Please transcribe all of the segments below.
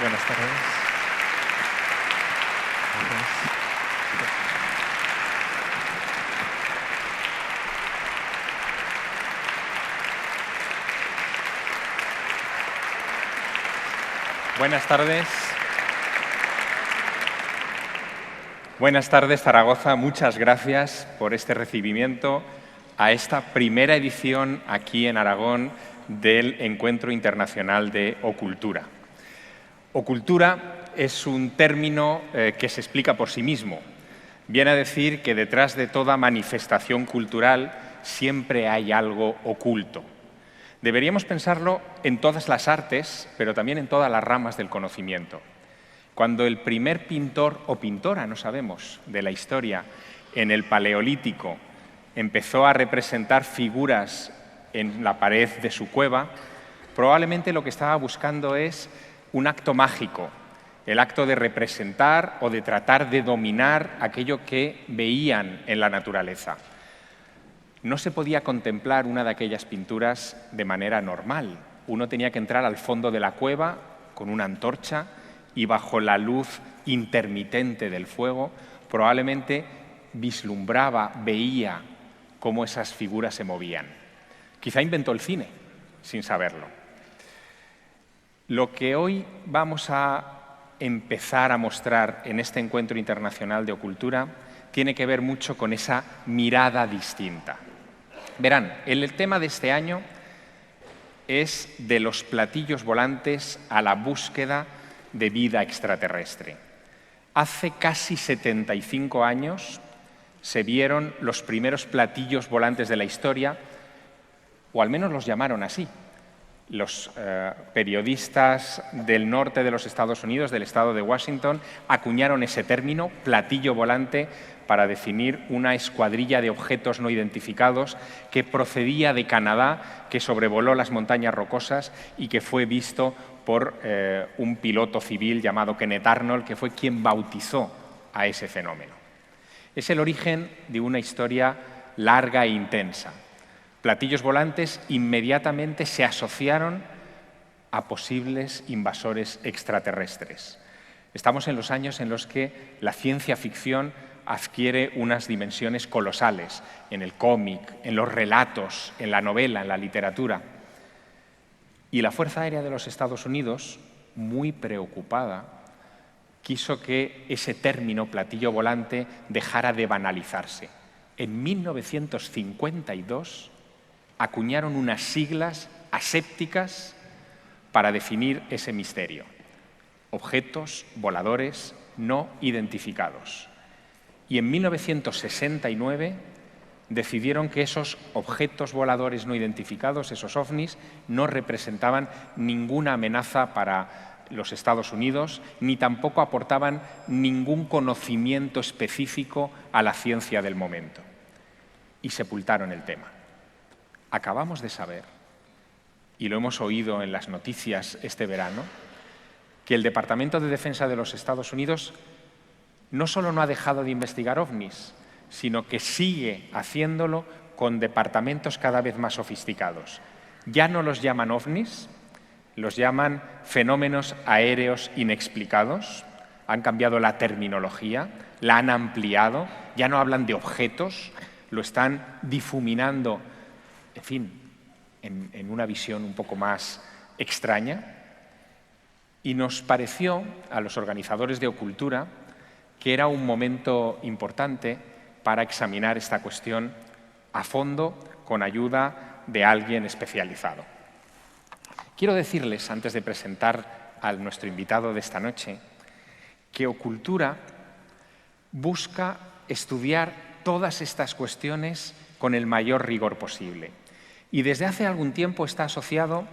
Buenas tardes. Gracias. Buenas tardes. Buenas tardes, Zaragoza. Muchas gracias por este recibimiento a esta primera edición aquí en Aragón del Encuentro Internacional de Ocultura. Ocultura es un término que se explica por sí mismo. Viene a decir que detrás de toda manifestación cultural siempre hay algo oculto. Deberíamos pensarlo en todas las artes, pero también en todas las ramas del conocimiento. Cuando el primer pintor o pintora, no sabemos, de la historia, en el Paleolítico, empezó a representar figuras en la pared de su cueva, probablemente lo que estaba buscando es un acto mágico, el acto de representar o de tratar de dominar aquello que veían en la naturaleza. No se podía contemplar una de aquellas pinturas de manera normal. Uno tenía que entrar al fondo de la cueva con una antorcha y bajo la luz intermitente del fuego probablemente vislumbraba, veía cómo esas figuras se movían. Quizá inventó el cine, sin saberlo. Lo que hoy vamos a empezar a mostrar en este Encuentro Internacional de Ocultura tiene que ver mucho con esa mirada distinta. Verán, el tema de este año es de los platillos volantes a la búsqueda de vida extraterrestre. Hace casi 75 años se vieron los primeros platillos volantes de la historia, o al menos los llamaron así. Los periodistas del norte de los Estados Unidos, del estado de Washington, acuñaron ese término, platillo volante, para definir una escuadrilla de objetos no identificados que procedía de Canadá, que sobrevoló las montañas rocosas y que fue visto por un piloto civil llamado Kenneth Arnold, que fue quien bautizó a ese fenómeno. Es el origen de una historia larga e intensa. Platillos volantes inmediatamente se asociaron a posibles invasores extraterrestres. Estamos en los años en los que la ciencia ficción adquiere unas dimensiones colosales en el cómic, en los relatos, en la novela, en la literatura. Y la Fuerza Aérea de los Estados Unidos, muy preocupada, quiso que ese término platillo volante dejara de banalizarse. En 1952 acuñaron unas siglas asépticas para definir ese misterio: objetos voladores no identificados. Y en 1969 decidieron que esos objetos voladores no identificados, esos ovnis, no representaban ninguna amenaza para los Estados Unidos, ni tampoco aportaban ningún conocimiento específico a la ciencia del momento. Y sepultaron el tema. Acabamos de saber, y lo hemos oído en las noticias este verano, que el Departamento de Defensa de los Estados Unidos no solo no ha dejado de investigar ovnis, sino que sigue haciéndolo con departamentos cada vez más sofisticados. Ya no los llaman ovnis, los llaman fenómenos aéreos inexplicados. Han cambiado la terminología, la han ampliado, ya no hablan de objetos, lo están difuminando, en fin, en una visión un poco más extraña. Y nos pareció, a los organizadores de Ocultura, que era un momento importante para examinar esta cuestión a fondo con ayuda de alguien especializado. Quiero decirles, antes de presentar a nuestro invitado de esta noche, que Ocultura busca estudiar todas estas cuestiones con el mayor rigor posible. Y desde hace algún tiempo está asociado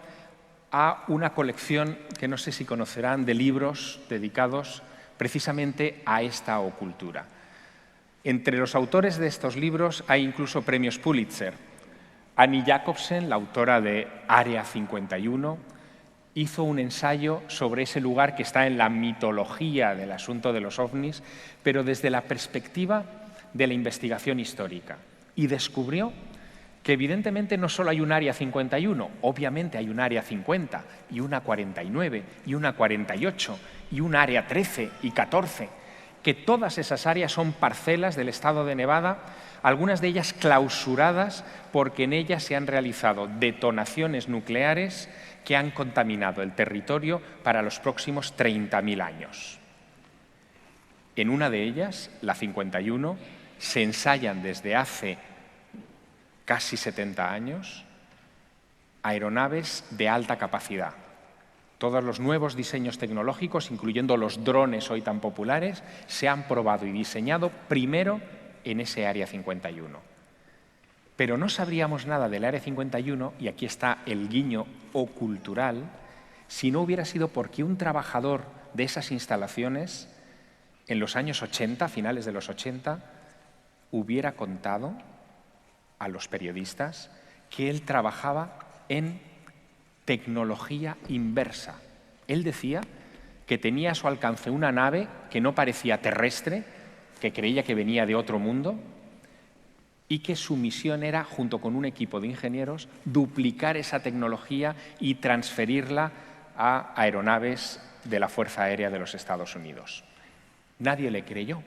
a una colección que no sé si conocerán, de libros dedicados precisamente a esta ocultura. Entre los autores de estos libros hay incluso premios Pulitzer. Annie Jacobsen, la autora de Área 51, hizo un ensayo sobre ese lugar que está en la mitología del asunto de los ovnis, pero desde la perspectiva de la investigación histórica. Y descubrió que evidentemente no solo hay un Área 51, obviamente hay un Área 50 y una 49 y una 48 y un Área 13 y 14, que todas esas áreas son parcelas del estado de Nevada, algunas de ellas clausuradas porque en ellas se han realizado detonaciones nucleares que han contaminado el territorio para los próximos 30.000 años. En una de ellas, la 51, se ensayan desde hace casi 70 años aeronaves de alta capacidad. Todos los nuevos diseños tecnológicos, incluyendo los drones hoy tan populares, se han probado y diseñado primero en ese Área 51. Pero no sabríamos nada del Área 51, y aquí está el guiño cultural, si no hubiera sido porque un trabajador de esas instalaciones, en los años 80, finales de los 80, hubiera contado a los periodistas que él trabajaba en tecnología inversa. Él decía que tenía a su alcance una nave que no parecía terrestre, que creía que venía de otro mundo, y que su misión era, junto con un equipo de ingenieros, duplicar esa tecnología y transferirla a aeronaves de la Fuerza Aérea de los Estados Unidos. Nadie le creyó.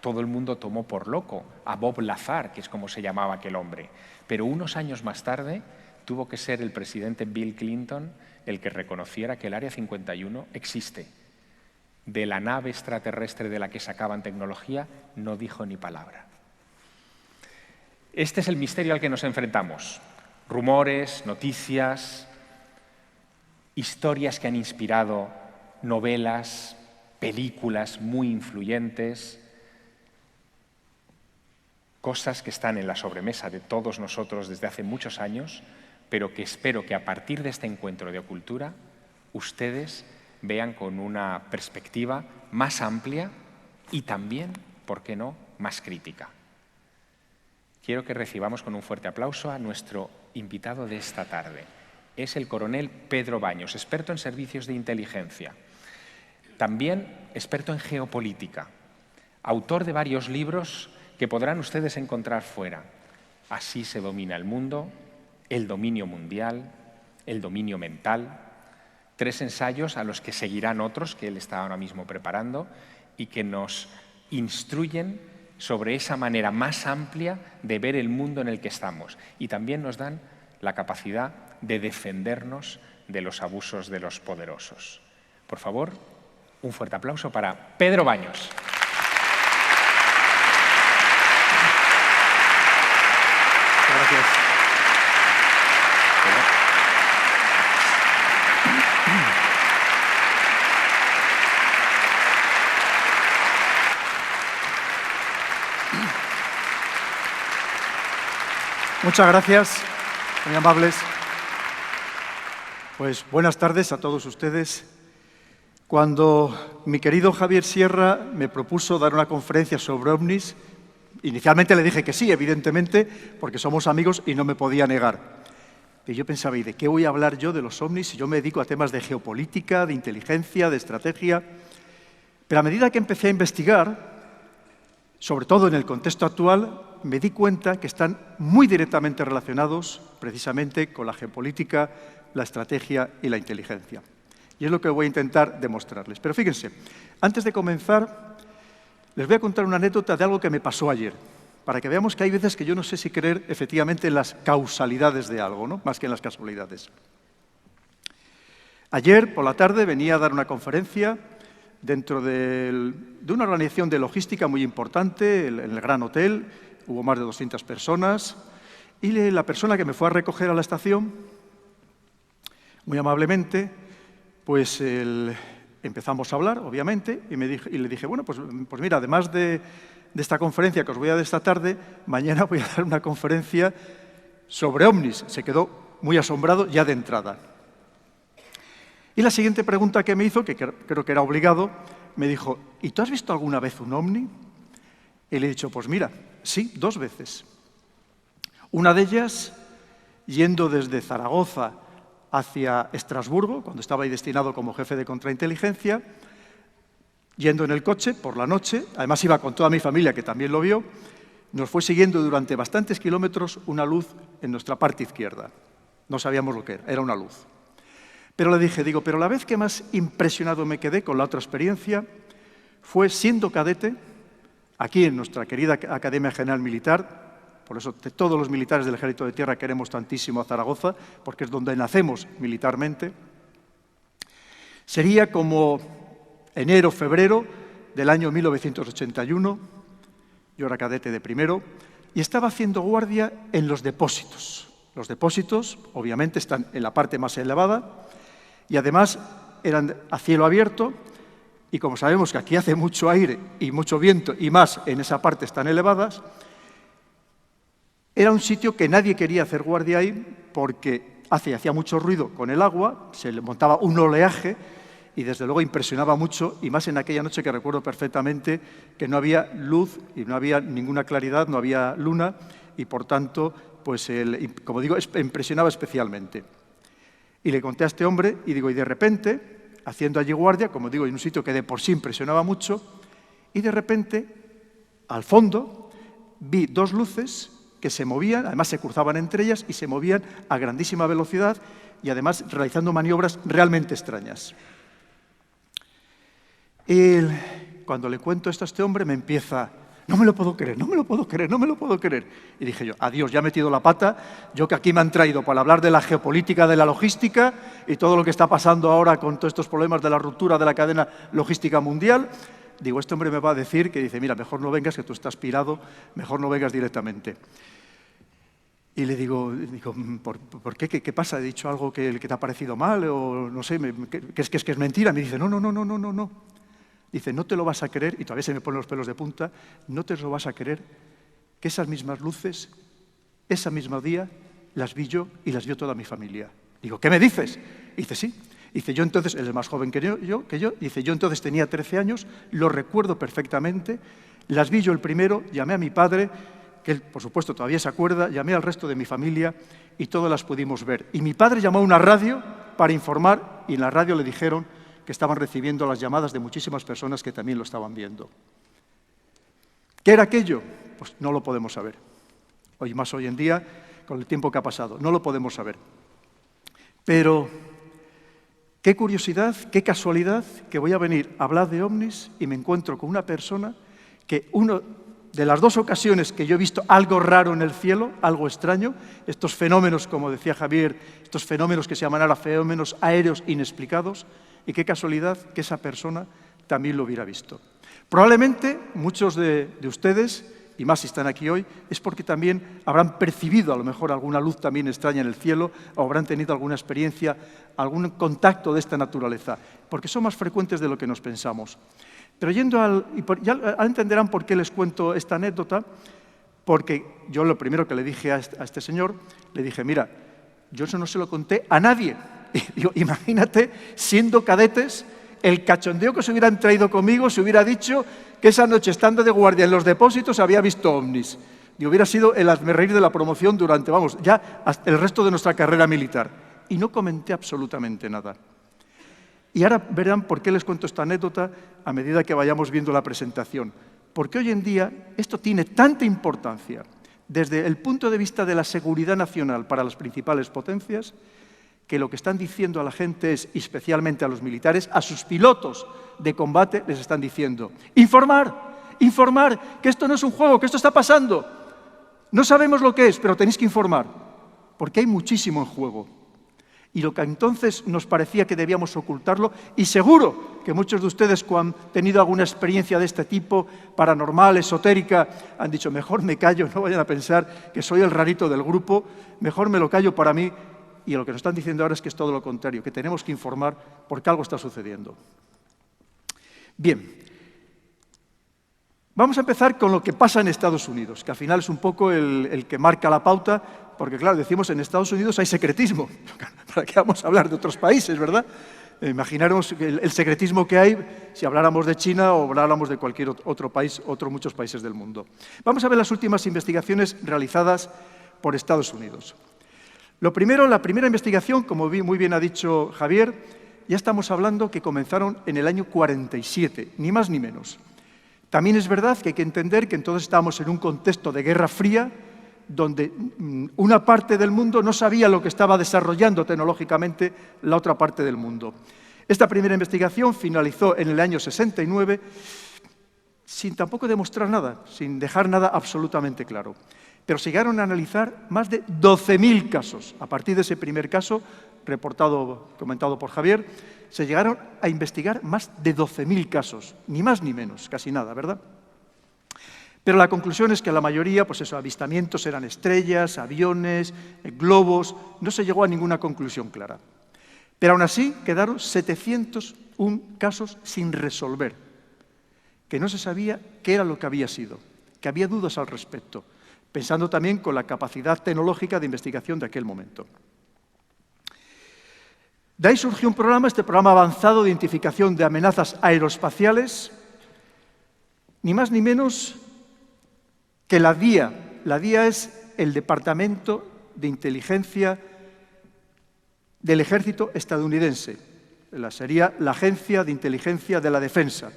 Todo el mundo tomó por loco a Bob Lazar, que es como se llamaba aquel hombre. Pero unos años más tarde tuvo que ser el presidente Bill Clinton el que reconociera que el Área 51 existe. De la nave extraterrestre de la que sacaban tecnología no dijo ni palabra. Este es el misterio al que nos enfrentamos. Rumores, noticias, historias que han inspirado novelas, películas muy influyentes, cosas que están en la sobremesa de todos nosotros desde hace muchos años, pero que espero que a partir de este encuentro de Ocultura ustedes vean con una perspectiva más amplia y también, ¿por qué no?, más crítica. Quiero que recibamos con un fuerte aplauso a nuestro invitado de esta tarde. Es el coronel Pedro Baños, experto en servicios de inteligencia, también experto en geopolítica, autor de varios libros que podrán ustedes encontrar fuera. Así se domina el mundo, el dominio mundial, el dominio mental, 3 ensayos a los que seguirán otros que él está ahora mismo preparando y que nos instruyen sobre esa manera más amplia de ver el mundo en el que estamos, y también nos dan la capacidad de defendernos de los abusos de los poderosos. Por favor, un fuerte aplauso para Pedro Baños. Gracias. Muchas gracias, muy amables. Pues buenas tardes a todos ustedes. Cuando mi querido Javier Sierra me propuso dar una conferencia sobre ovnis, inicialmente le dije que sí, evidentemente, porque somos amigos y no me podía negar. Y yo pensaba, ¿y de qué voy a hablar yo de los ovnis si yo me dedico a temas de geopolítica, de inteligencia, de estrategia? Pero a medida que empecé a investigar, sobre todo en el contexto actual, me di cuenta que están muy directamente relacionados precisamente con la geopolítica, la estrategia y la inteligencia. Y es lo que voy a intentar demostrarles. Pero fíjense, antes de comenzar, les voy a contar una anécdota de algo que me pasó ayer, para que veamos que hay veces que yo no sé si creer efectivamente en las causalidades de algo, ¿no?, más que en las casualidades. Ayer por la tarde venía a dar una conferencia dentro de una organización de logística muy importante, en el Gran Hotel. Hubo más de 200 personas, y la persona que me fue a recoger a la estación, muy amablemente, pues empezamos a hablar, obviamente, y le dije, bueno, pues mira, además de esta conferencia que os voy a dar esta tarde, mañana voy a dar una conferencia sobre ovnis. Se quedó muy asombrado ya de entrada. Y la siguiente pregunta que me hizo, que creo que era obligado, me dijo, ¿y tú has visto alguna vez un ovni? Y le he dicho, pues mira, sí, 2 veces. Una de ellas, yendo desde Zaragoza hacia Estrasburgo, cuando estaba ahí destinado como jefe de contrainteligencia, yendo en el coche por la noche, además iba con toda mi familia, que también lo vio, nos fue siguiendo durante bastantes kilómetros una luz en nuestra parte izquierda. No sabíamos lo que era una luz. Pero le dije, pero la vez que más impresionado me quedé con la otra experiencia fue siendo cadete, aquí en nuestra querida Academia General Militar. Por eso todos los militares del Ejército de Tierra queremos tantísimo a Zaragoza, porque es donde nacemos militarmente. Sería como enero, febrero del año 1981, yo era cadete de primero, y estaba haciendo guardia en los depósitos. Los depósitos, obviamente, están en la parte más elevada, y además eran a cielo abierto, y como sabemos que aquí hace mucho aire y mucho viento, y más en esa parte están elevadas, era un sitio que nadie quería hacer guardia ahí porque hacía mucho ruido con el agua, se le montaba un oleaje y desde luego impresionaba mucho, y más en aquella noche que recuerdo perfectamente que no había luz y no había ninguna claridad, no había luna, y por tanto, pues como digo, impresionaba especialmente. Y le conté a este hombre y de repente, haciendo allí guardia, como digo, en un sitio que de por sí impresionaba mucho, y de repente, al fondo, vi dos luces que se movían, además se cruzaban entre ellas y se movían a grandísima velocidad y además realizando maniobras realmente extrañas. Y cuando le cuento esto a este hombre me empieza, no me lo puedo creer, no me lo puedo creer, no me lo puedo creer. Y dije yo, adiós, ya he metido la pata, yo que aquí me han traído para hablar de la geopolítica, de la logística y todo lo que está pasando ahora con todos estos problemas de la ruptura de la cadena logística mundial. Digo, este hombre me va a decir que dice, mira, mejor no vengas, que tú estás pirado, mejor no vengas directamente. Y le digo ¿por qué? ¿Qué pasa? ¿He dicho algo que te ha parecido mal? O no sé, que es mentira. Me dice, no. Dice, no te lo vas a creer, y todavía se me ponen los pelos de punta, no te lo vas a creer que esas mismas luces, ese mismo día, las vi yo y las vio toda mi familia. Digo, ¿qué me dices? Dice, sí. Dice, yo entonces, él es más joven que yo, dice, yo entonces tenía 13 años, lo recuerdo perfectamente, las vi yo el primero, llamé a mi padre, que él, por supuesto, todavía se acuerda, llamé al resto de mi familia y todas las pudimos ver. Y mi padre llamó a una radio para informar, y en la radio le dijeron que estaban recibiendo las llamadas de muchísimas personas que también lo estaban viendo. ¿Qué era aquello? Pues no lo podemos saber. Hoy en día, con el tiempo que ha pasado, no lo podemos saber. Pero qué curiosidad, qué casualidad que voy a venir a hablar de ovnis y me encuentro con una persona que de las dos ocasiones que yo he visto algo raro en el cielo, algo extraño, estos fenómenos, como decía Javier, estos fenómenos que se llaman ahora fenómenos aéreos inexplicados, y qué casualidad que esa persona también lo hubiera visto. Probablemente muchos de ustedes, y más si están aquí hoy, es porque también habrán percibido a lo mejor alguna luz también extraña en el cielo, o habrán tenido alguna experiencia, algún contacto de esta naturaleza, porque son más frecuentes de lo que nos pensamos. Pero ya entenderán por qué les cuento esta anécdota, porque yo lo primero que le dije a este señor, le dije, mira, yo eso no se lo conté a nadie. Digo, imagínate, siendo cadetes, el cachondeo que se hubieran traído conmigo se hubiera dicho que esa noche, estando de guardia en los depósitos, había visto ovnis. Y hubiera sido el hazmerreír de la promoción durante, ya hasta el resto de nuestra carrera militar. Y no comenté absolutamente nada. Y ahora verán por qué les cuento esta anécdota a medida que vayamos viendo la presentación. Porque hoy en día esto tiene tanta importancia desde el punto de vista de la seguridad nacional para las principales potencias, que lo que están diciendo a la gente es, especialmente a los militares, a sus pilotos de combate, les están diciendo, informar, que esto no es un juego, que esto está pasando. No sabemos lo que es, pero tenéis que informar, porque hay muchísimo en juego. Y lo que entonces nos parecía que debíamos ocultarlo, y seguro que muchos de ustedes cuando han tenido alguna experiencia de este tipo, paranormal, esotérica, han dicho, mejor me callo, no vayan a pensar que soy el rarito del grupo, mejor me lo callo para mí. Y lo que nos están diciendo ahora es que es todo lo contrario, que tenemos que informar porque algo está sucediendo. Bien, vamos a empezar con lo que pasa en Estados Unidos, que al final es un poco el que marca la pauta, porque claro, decimos en Estados Unidos hay secretismo. ¿Para qué vamos a hablar de otros países, verdad? Imaginaremos el secretismo que hay si habláramos de China o habláramos de cualquier otro país, muchos países del mundo. Vamos a ver las últimas investigaciones realizadas por Estados Unidos. Lo primero, la primera investigación, como muy bien ha dicho Javier, ya estamos hablando que comenzaron en el año 47, ni más ni menos. También es verdad que hay que entender que entonces estábamos en un contexto de Guerra Fría, donde una parte del mundo no sabía lo que estaba desarrollando tecnológicamente la otra parte del mundo. Esta primera investigación finalizó en el año 69 sin tampoco demostrar nada, sin dejar nada absolutamente claro. Pero se llegaron a analizar más de 12.000 casos. A partir de ese primer caso, comentado por Javier, se llegaron a investigar más de 12.000 casos, ni más ni menos, casi nada, ¿verdad? Pero la conclusión es que la mayoría, pues esos avistamientos eran estrellas, aviones, globos, no se llegó a ninguna conclusión clara. Pero aún así quedaron 701 casos sin resolver, que no se sabía qué era lo que había sido, que había dudas al respecto, pensando también con la capacidad tecnológica de investigación de aquel momento. De ahí surgió un programa, este programa avanzado de identificación de amenazas aeroespaciales, ni más ni menos que la DIA. La DIA es el Departamento de Inteligencia del Ejército estadounidense. Sería la Agencia de Inteligencia de la Defensa.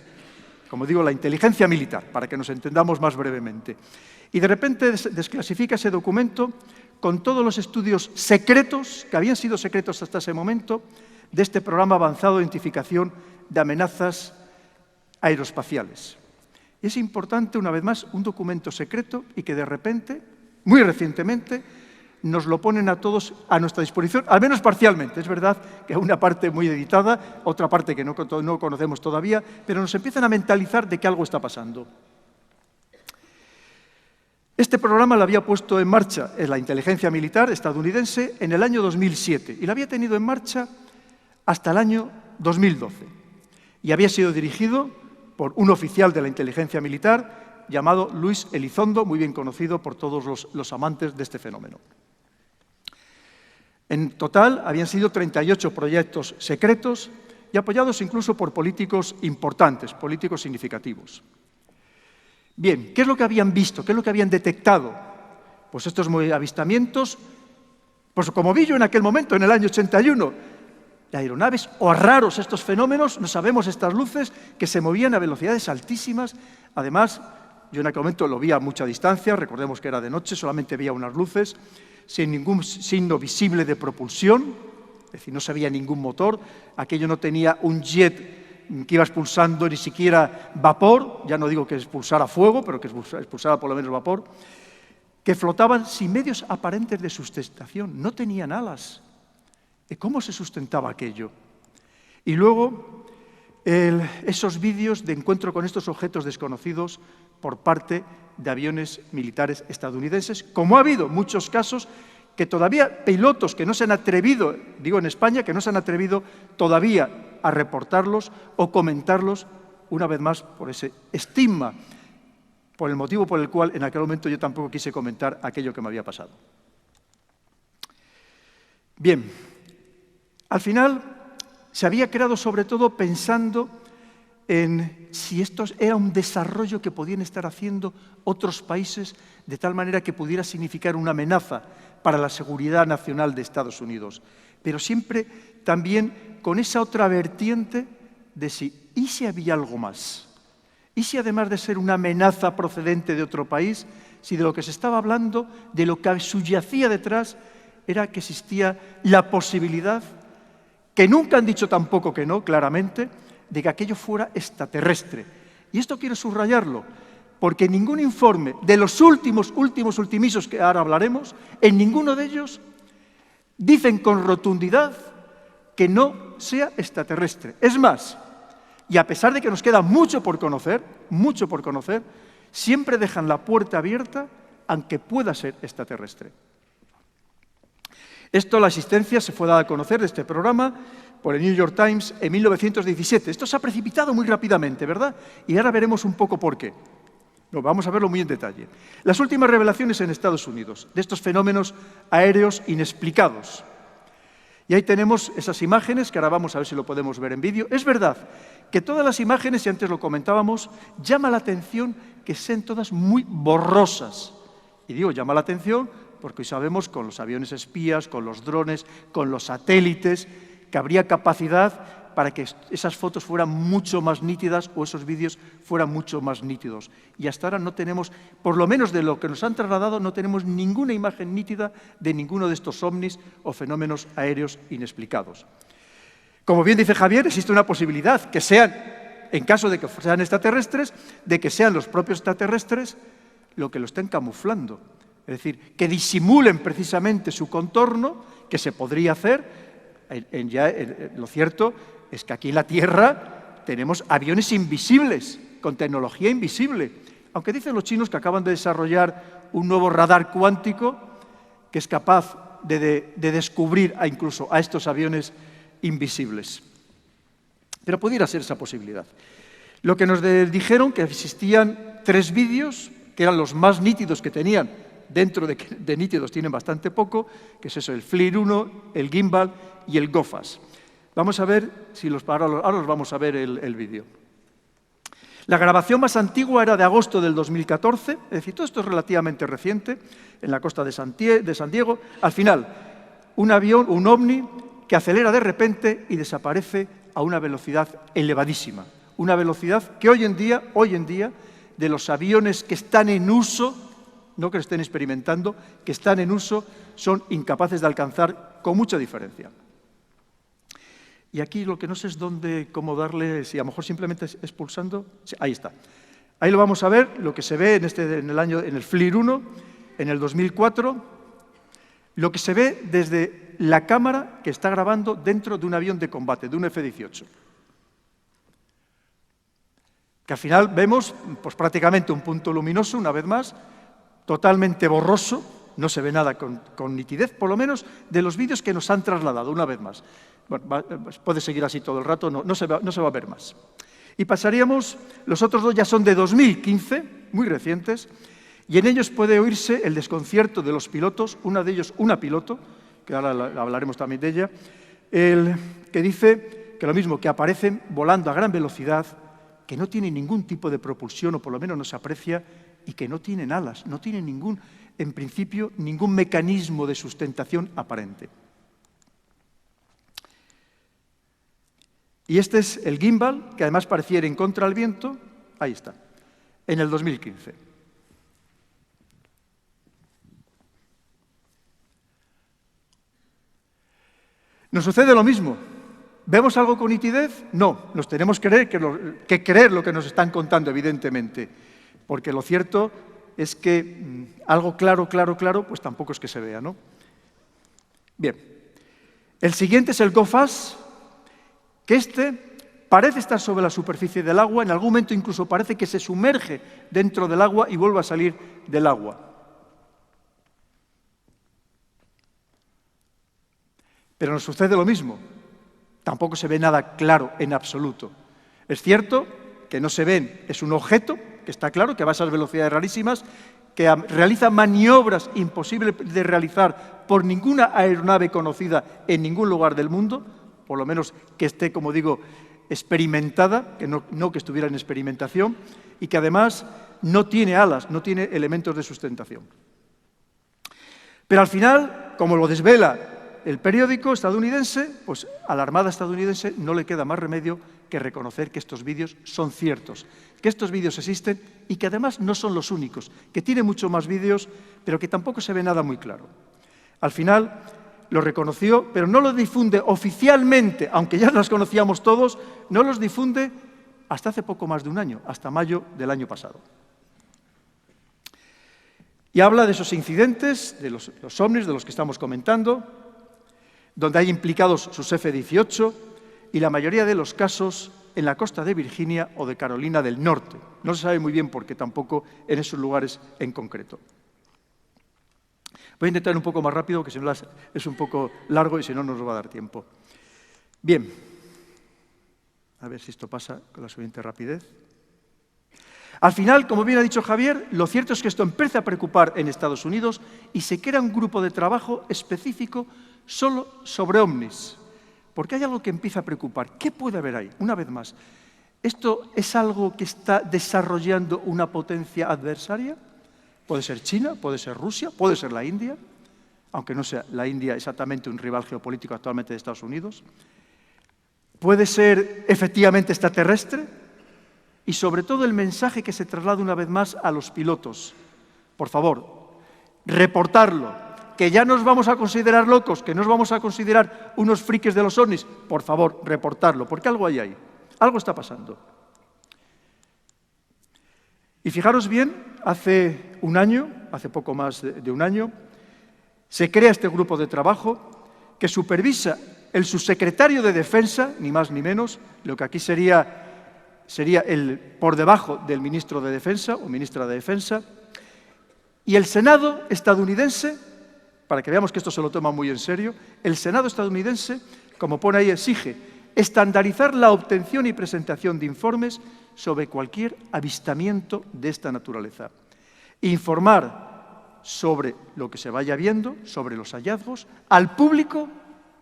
Como digo, la inteligencia militar, para que nos entendamos más brevemente. Y de repente desclasifica ese documento con todos los estudios secretos, que habían sido secretos hasta ese momento, de este programa avanzado de identificación de amenazas aeroespaciales. Es importante, una vez más, un documento secreto y que de repente, muy recientemente, nos lo ponen a todos a nuestra disposición, al menos parcialmente. Es verdad que una parte muy editada, otra parte que no conocemos todavía, pero nos empiezan a mentalizar de que algo está pasando. Este programa lo había puesto en marcha la inteligencia militar estadounidense en el año 2007 y lo había tenido en marcha hasta el año 2012. Y había sido dirigido por un oficial de la inteligencia militar llamado Luis Elizondo, muy bien conocido por todos los amantes de este fenómeno. En total habían sido 38 proyectos secretos y apoyados incluso por políticos importantes, políticos significativos. Bien, ¿qué es lo que habían visto? ¿Qué es lo que habían detectado? Pues estos avistamientos, pues como vi yo en aquel momento, en el año 81, de aeronaves o raros estos fenómenos, no sabemos estas luces que se movían a velocidades altísimas. Además, yo en aquel momento lo vi a mucha distancia, recordemos que era de noche, solamente veía unas luces, sin ningún signo visible de propulsión, es decir, no se veía ningún motor, aquello no tenía un jet que iba expulsando ni siquiera vapor, ya no digo que expulsara fuego, pero que expulsara por lo menos vapor, que flotaban sin medios aparentes de sustentación, no tenían alas. ¿Cómo se sustentaba aquello? Y luego, esos vídeos de encuentro con estos objetos desconocidos por parte de aviones militares estadounidenses, como ha habido muchos casos que todavía pilotos que no se han atrevido, digo en España, que no se han atrevido todavía a reportarlos o comentarlos, una vez más, por ese estigma, por el motivo por el cual en aquel momento yo tampoco quise comentar aquello que me había pasado. Bien, al final se había creado sobre todo pensando en si esto era un desarrollo que podían estar haciendo otros países de tal manera que pudiera significar una amenaza para la seguridad nacional de Estados Unidos. Pero siempre también con esa otra vertiente de ¿y si había algo más? ¿Y si además de ser una amenaza procedente de otro país, si de lo que se estaba hablando, de lo que subyacía detrás, era que existía la posibilidad, que nunca han dicho tampoco que no, claramente, de que aquello fuera extraterrestre? Y esto quiero subrayarlo, porque en ningún informe de los ultimísimos que ahora hablaremos, en ninguno de ellos dicen con rotundidad que no sea extraterrestre. Es más, y a pesar de que nos queda mucho por conocer, siempre dejan la puerta abierta aunque pueda ser extraterrestre. La existencia se fue dada a conocer de este programa por el New York Times en 1917. Esto se ha precipitado muy rápidamente, ¿verdad? Y ahora veremos un poco por qué. Vamos a verlo muy en detalle. Las últimas revelaciones en Estados Unidos de estos fenómenos aéreos inexplicados. Y ahí tenemos esas imágenes, que ahora vamos a ver si lo podemos ver en vídeo. Es verdad que todas las imágenes, y antes lo comentábamos, llama la atención que sean todas muy borrosas. Y digo, llama la atención porque hoy sabemos con los aviones espías, con los drones, con los satélites, que habría capacidad para que esas fotos fueran mucho más nítidas o esos vídeos fueran mucho más nítidos. Y hasta ahora no tenemos, por lo menos de lo que nos han trasladado, no tenemos ninguna imagen nítida de ninguno de estos ovnis o fenómenos aéreos inexplicados. Como bien dice Javier, existe una posibilidad que sean, en caso de que sean extraterrestres, de que sean los propios extraterrestres lo que lo estén camuflando. Es decir, que disimulen precisamente su contorno, que se podría hacer. Lo cierto es que aquí en la Tierra tenemos aviones invisibles, con tecnología invisible. Aunque dicen los chinos que acaban de desarrollar un nuevo radar cuántico que es capaz de descubrir incluso a estos aviones invisibles. Pero pudiera ser esa posibilidad. Lo que nos dijeron que existían 3 vídeos, que eran los más nítidos que tenían, dentro de nítidos tienen bastante poco, que es eso, el FLIR 1, el gimbal y el GOFAS. Vamos a ver, ahora los vamos a ver el vídeo. La grabación más antigua era de agosto del 2014, es decir, todo esto es relativamente reciente, en la costa de San Diego. Al final, un avión, un ovni, que acelera de repente y desaparece a una velocidad elevadísima. Una velocidad que hoy en día, de los aviones que están en uso, no que lo estén experimentando, que están en uso, son incapaces de alcanzar con mucha diferencia. Y aquí lo que no sé es cómo darle, si a lo mejor simplemente es pulsando. Sí, ahí está. Ahí lo vamos a ver, lo que se ve en el FLIR 1, en el 2004, lo que se ve desde la cámara que está grabando dentro de un avión de combate, de un F-18. Que al final vemos pues, prácticamente un punto luminoso, una vez más, totalmente borroso, no se ve nada con nitidez, por lo menos de los vídeos que nos han trasladado, una vez más. Bueno, puede seguir así todo el rato, no se va a ver más. Y pasaríamos, los otros 2 ya son de 2015, muy recientes, y en ellos puede oírse el desconcierto de los pilotos, una de ellos, una piloto, que ahora hablaremos también de ella, que dice que lo mismo, que aparecen volando a gran velocidad, que no tienen ningún tipo de propulsión, o por lo menos no se aprecia, y que no tienen alas, no tienen en principio, ningún mecanismo de sustentación aparente. Y este es el gimbal, que además parecía ir en contra del viento, ahí está, en el 2015. Nos sucede lo mismo. ¿Vemos algo con nitidez? No, nos tenemos que creer lo que nos están contando, evidentemente, porque lo cierto es que algo claro, pues tampoco es que se vea, ¿no? Bien, el siguiente es el GOFAS, que parece estar sobre la superficie del agua, en algún momento incluso parece que se sumerge dentro del agua y vuelve a salir del agua. Pero nos sucede lo mismo. Tampoco se ve nada claro en absoluto. Es cierto que no se ven, es un objeto, que está claro, que va a esas velocidades rarísimas, que realiza maniobras imposibles de realizar por ninguna aeronave conocida en ningún lugar del mundo, por lo menos que esté, como digo, experimentada, que no que estuviera en experimentación, y que además no tiene alas, no tiene elementos de sustentación. Pero al final, como lo desvela el periódico estadounidense, pues a la Armada estadounidense no le queda más remedio que reconocer que estos vídeos son ciertos, que estos vídeos existen y que además no son los únicos, que tiene muchos más vídeos, pero que tampoco se ve nada muy claro. Al final lo reconoció, pero no lo difunde oficialmente, aunque ya los conocíamos todos, no los difunde hasta hace poco más de un año, hasta mayo del año pasado. Y habla de esos incidentes, de los ovnis de los que estamos comentando, donde hay implicados sus F-18 y la mayoría de los casos en la costa de Virginia o de Carolina del Norte. No se sabe muy bien por qué tampoco en esos lugares en concreto. Voy a intentar un poco más rápido, que si no es un poco largo y si no nos va a dar tiempo. Bien, a ver si esto pasa con la suficiente rapidez. Al final, como bien ha dicho Javier, lo cierto es que esto empieza a preocupar en Estados Unidos y se crea un grupo de trabajo específico solo sobre ovnis, porque hay algo que empieza a preocupar. ¿Qué puede haber ahí? Una vez más, ¿esto es algo que está desarrollando una potencia adversaria? Puede ser China, puede ser Rusia, puede ser la India, aunque no sea la India exactamente un rival geopolítico actualmente de Estados Unidos. ¿Puede ser efectivamente extraterrestre? Y sobre todo el mensaje que se traslada una vez más a los pilotos. Por favor, reportarlo, que ya nos vamos a considerar locos, que nos vamos a considerar unos frikis de los ovnis. Por favor, reportarlo, porque algo hay ahí, algo está pasando. Y fijaros bien, hace un año, hace poco más de un año, se crea este grupo de trabajo que supervisa el subsecretario de Defensa, ni más ni menos, lo que aquí sería el por debajo del ministro de Defensa o ministra de Defensa, y el Senado estadounidense, para que veamos que esto se lo toma muy en serio, el Senado estadounidense, como pone ahí, exige estandarizar la obtención y presentación de informes sobre cualquier avistamiento de esta naturaleza. Informar sobre lo que se vaya viendo, sobre los hallazgos, al público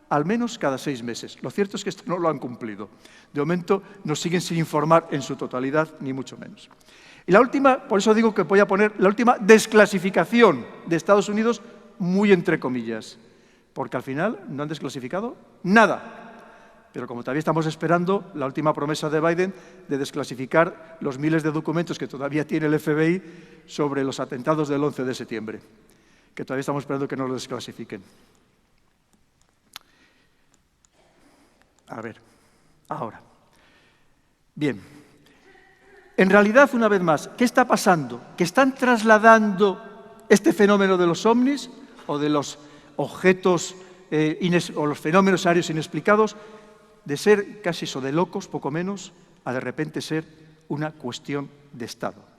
al menos cada 6 meses. Lo cierto es que esto no lo han cumplido. De momento nos siguen sin informar en su totalidad, ni mucho menos. Y la última, por eso digo que voy a poner la última desclasificación de Estados Unidos, muy entre comillas, porque al final no han desclasificado nada. Pero como todavía estamos esperando la última promesa de Biden de desclasificar los miles de documentos que todavía tiene el FBI sobre los atentados del 11 de septiembre, que todavía estamos esperando que no lo desclasifiquen. A ver, ahora. Bien. En realidad, una vez más, ¿qué está pasando? ¿Que están trasladando este fenómeno de los ovnis o de los objetos o los fenómenos aéreos inexplicados de ser casi eso de locos, poco menos, a de repente ser una cuestión de Estado?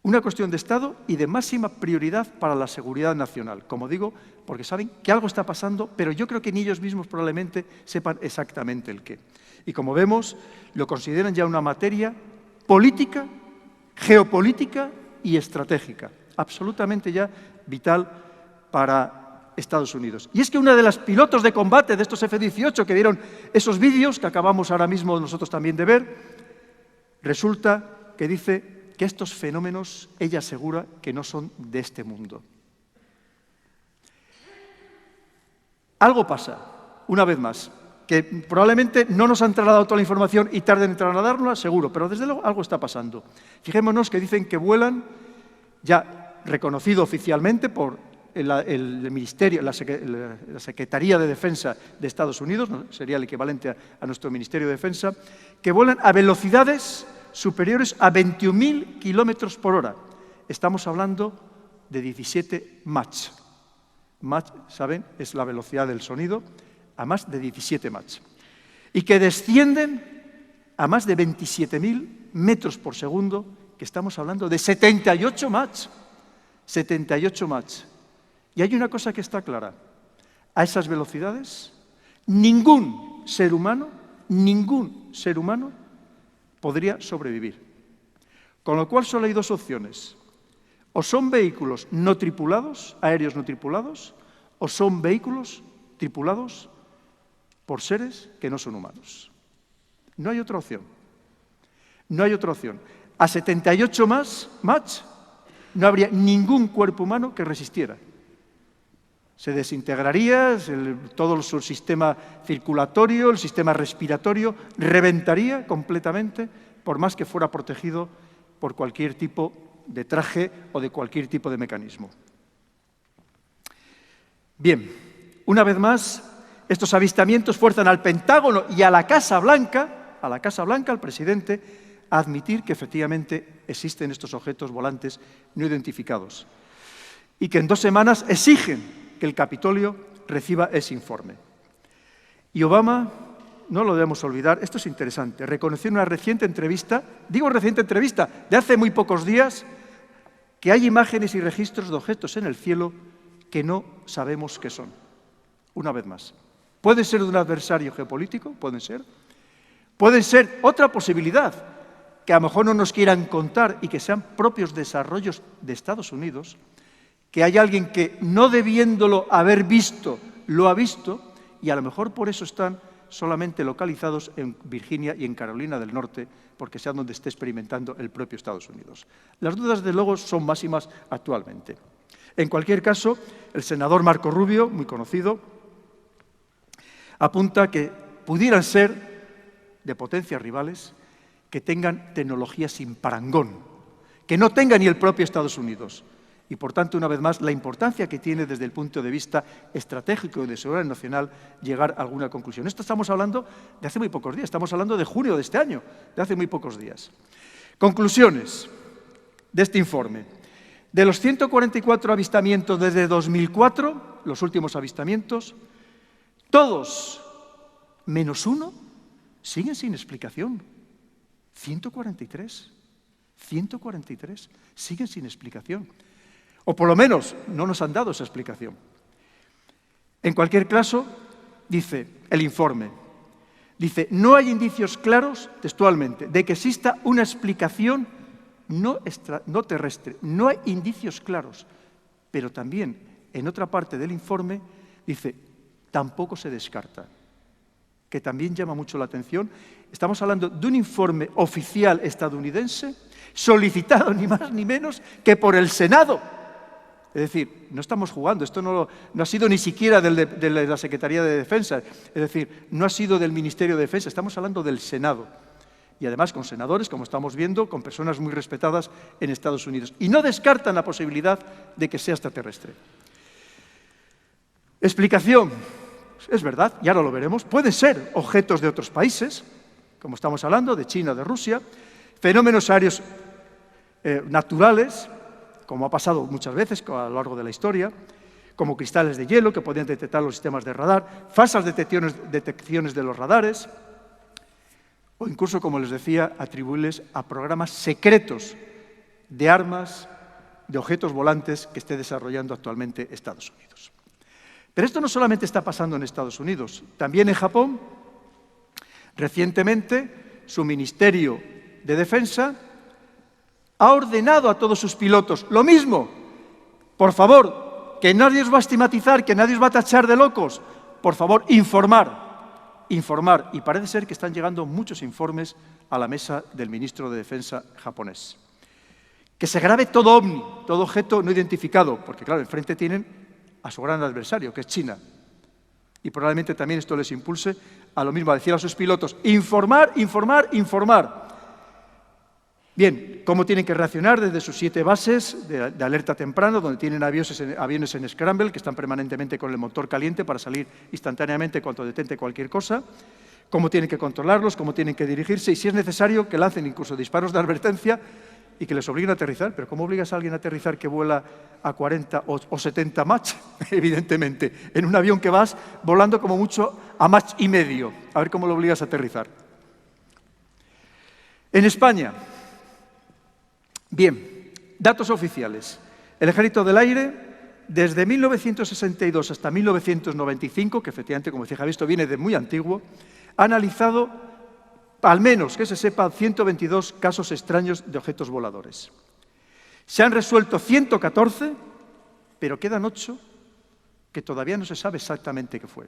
Una cuestión de Estado y de máxima prioridad para la seguridad nacional. Como digo, porque saben que algo está pasando, pero yo creo que ni ellos mismos probablemente sepan exactamente el qué. Y como vemos, lo consideran ya una materia política, geopolítica y estratégica, absolutamente ya vital para Estados Unidos. Y es que una de las pilotos de combate de estos F-18 que vieron esos vídeos que acabamos ahora mismo nosotros también de ver, resulta que dice que estos fenómenos, ella asegura que no son de este mundo. Algo pasa, una vez más, que probablemente no nos han trasladado toda la información y tarden en trasladárnosla, seguro, pero desde luego algo está pasando. Fijémonos que dicen que vuelan, ya reconocido oficialmente por el Ministerio, la Secretaría de Defensa de Estados Unidos, ¿no? Sería el equivalente a nuestro Ministerio de Defensa, que vuelan a velocidades superiores a 21.000 kilómetros por hora. Estamos hablando de 17 Mach. Mach, ¿saben?, es la velocidad del sonido, a más de 17 Mach. Y que descienden a más de 27.000 metros por segundo, que estamos hablando de 78 Mach. 78 Mach. Y hay una cosa que está clara. A esas velocidades, ningún ser humano podría sobrevivir. Con lo cual solo hay dos opciones. O son vehículos no tripulados, aéreos no tripulados, o son vehículos tripulados por seres que no son humanos. No hay otra opción. No hay otra opción. A 78 Mach no habría ningún cuerpo humano que resistiera. Se desintegraría, todo su sistema circulatorio, el sistema respiratorio, reventaría completamente, por más que fuera protegido por cualquier tipo de traje o de cualquier tipo de mecanismo. Bien, una vez más, estos avistamientos fuerzan al Pentágono y a la Casa Blanca, al presidente, a admitir que efectivamente existen estos objetos volantes no identificados y que en 2 semanas exigen que el Capitolio reciba ese informe. Y Obama, no lo debemos olvidar, esto es interesante, reconoció en una reciente entrevista, de hace muy pocos días, que hay imágenes y registros de objetos en el cielo que no sabemos qué son. Una vez más. ¿Puede ser de un adversario geopolítico? Pueden ser. Puede ser otra posibilidad, que a lo mejor no nos quieran contar y que sean propios desarrollos de Estados Unidos, que hay alguien que, no debiéndolo haber visto, lo ha visto, y a lo mejor por eso están solamente localizados en Virginia y en Carolina del Norte, porque sea donde esté experimentando el propio Estados Unidos. Las dudas, desde luego, son máximas actualmente. En cualquier caso, el senador Marco Rubio, muy conocido, apunta que pudieran ser de potencias rivales que tengan tecnología sin parangón, que no tenga ni el propio Estados Unidos. Y, por tanto, una vez más, la importancia que tiene desde el punto de vista estratégico y de seguridad nacional llegar a alguna conclusión. Esto estamos hablando de hace muy pocos días, estamos hablando de junio de este año, de hace muy pocos días. Conclusiones de este informe. De los 144 avistamientos desde 2004, los últimos avistamientos, todos, menos uno, siguen sin explicación. 143 siguen sin explicación. O por lo menos no nos han dado esa explicación. En cualquier caso, dice el informe, no hay indicios claros, textualmente, de que exista una explicación no terrestre. No hay indicios claros. Pero también, en otra parte del informe, dice, tampoco se descarta, que también llama mucho la atención. Estamos hablando de un informe oficial estadounidense solicitado ni más ni menos que por el Senado. Es decir, no estamos jugando, esto no ha sido ni siquiera de la Secretaría de Defensa, es decir, no ha sido del Ministerio de Defensa, estamos hablando del Senado. Y además con senadores, como estamos viendo, con personas muy respetadas en Estados Unidos. Y no descartan la posibilidad de que sea extraterrestre. Explicación. Es verdad, y ahora lo veremos, pueden ser objetos de otros países, como estamos hablando, de China, de Rusia, fenómenos aéreos naturales, como ha pasado muchas veces a lo largo de la historia, como cristales de hielo que podían detectar los sistemas de radar, falsas detecciones de los radares, o incluso, como les decía, atribuirles a programas secretos de armas, de objetos volantes que esté desarrollando actualmente Estados Unidos. Pero esto no solamente está pasando en Estados Unidos, también en Japón. Recientemente, su Ministerio de Defensa ha ordenado a todos sus pilotos lo mismo. Por favor, que nadie os va a estigmatizar, que nadie os va a tachar de locos. Por favor, informar. Y parece ser que están llegando muchos informes a la mesa del ministro de Defensa japonés. Que se grabe todo ovni, todo objeto no identificado, porque claro, enfrente tienen a su gran adversario, que es China. Y probablemente también esto les impulse a lo mismo, a decir a sus pilotos, informar. Bien, ¿cómo tienen que reaccionar desde sus 7 bases de alerta temprano, donde tienen aviones en scramble, que están permanentemente con el motor caliente para salir instantáneamente cuando detente cualquier cosa? ¿Cómo tienen que controlarlos? ¿Cómo tienen que dirigirse? Y si es necesario, que lancen incluso disparos de advertencia y que les obliguen a aterrizar. ¿Pero cómo obligas a alguien a aterrizar que vuela a 40 o 70 Mach? Evidentemente, en un avión que vas volando como mucho a Mach y medio. A ver cómo lo obligas a aterrizar. En España, bien, datos oficiales. El Ejército del Aire, desde 1962 hasta 1995, que efectivamente, como decía Javier, esto viene de muy antiguo, ha analizado, al menos que se sepa, 122 casos extraños de objetos voladores. Se han resuelto 114, pero quedan 8 que todavía no se sabe exactamente qué fue.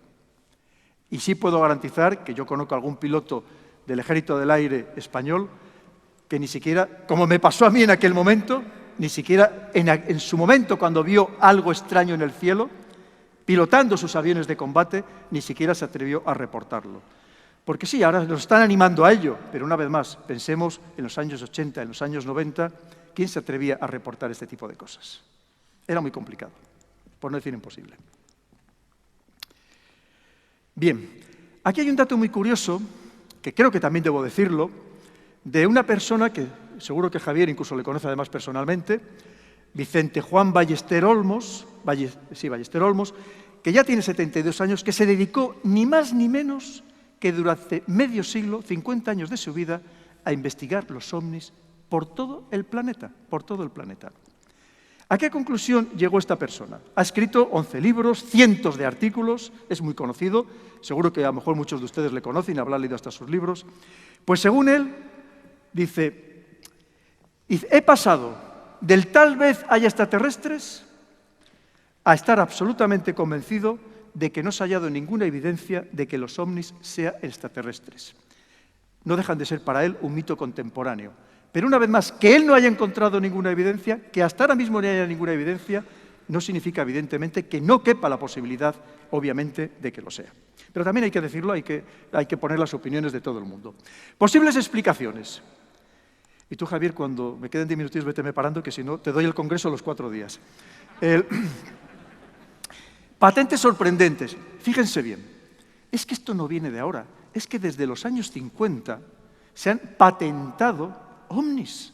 Y sí puedo garantizar que yo conozco a algún piloto del Ejército del Aire español que ni siquiera, como me pasó a mí en aquel momento, ni siquiera en su momento cuando vio algo extraño en el cielo, pilotando sus aviones de combate, ni siquiera se atrevió a reportarlo. Porque sí, ahora nos están animando a ello, pero una vez más, pensemos en los años 80, en los años 90, ¿quién se atrevía a reportar este tipo de cosas? Era muy complicado, por no decir imposible. Bien, aquí hay un dato muy curioso, que creo que también debo decirlo, de una persona que seguro que Javier incluso le conoce además personalmente, Vicente Juan Ballester Olmos, que ya tiene 72 años, que se dedicó ni más ni menos que durante medio siglo, 50 años de su vida, a investigar los ovnis por todo el planeta, ¿A qué conclusión llegó esta persona? Ha escrito 11 libros, cientos de artículos, es muy conocido, seguro que a lo mejor muchos de ustedes le conocen y habrán leído hasta sus libros. Pues según él, dice, he pasado del tal vez haya extraterrestres a estar absolutamente convencido de que no se ha hallado ninguna evidencia de que los ovnis sean extraterrestres. No dejan de ser para él un mito contemporáneo. Pero una vez más, que él no haya encontrado ninguna evidencia, que hasta ahora mismo no haya ninguna evidencia, no significa, evidentemente, que no quepa la posibilidad, obviamente, de que lo sea. Pero también hay que decirlo, hay que poner las opiniones de todo el mundo. Posibles explicaciones. Y tú, Javier, cuando me queden 10 minutos, vete parando, que si no, te doy el congreso los 4 días. Patentes sorprendentes. Fíjense bien, es que esto no viene de ahora, es que desde los años 50 se han patentado ovnis.